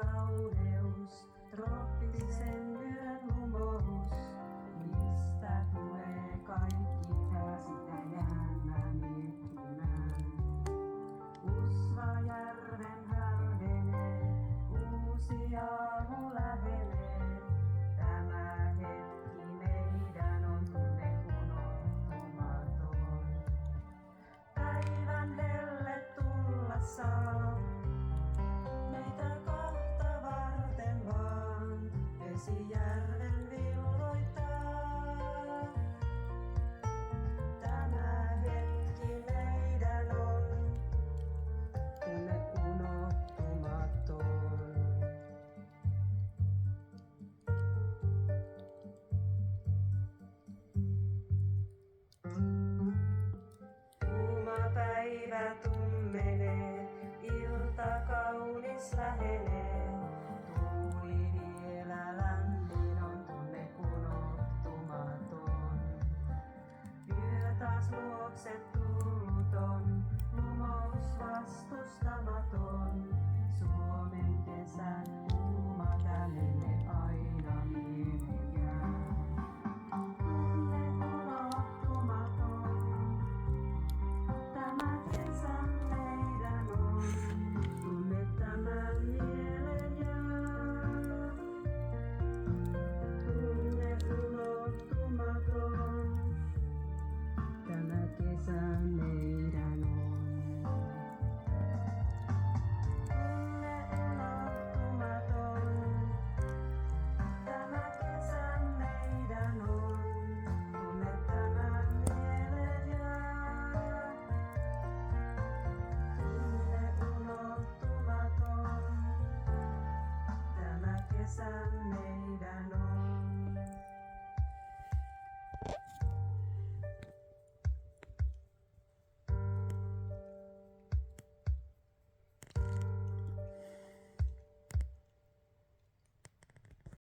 kauneus, trooppisen yön lumous. Mistä tulee kaikki tää, sitä jään mä miettimään. Usvajärven hälvenee, uusi aamu lähenee. Tämä hetki meidän on tunne unohtumaton. Päivän helle tulla saa, meitä kahta varten vaan. Vesijärven vilvoittaa. Tämä hetki meidän on tunne unohtumaton. Kuuma päivä tummenee, ilta kaunis lähenee. Tuuli vielä lämmin on tunne unohtumaton. Yö taas luokse tullut on, lumous vastustamaton. Suomen kesän kuuma tämmöinen aina.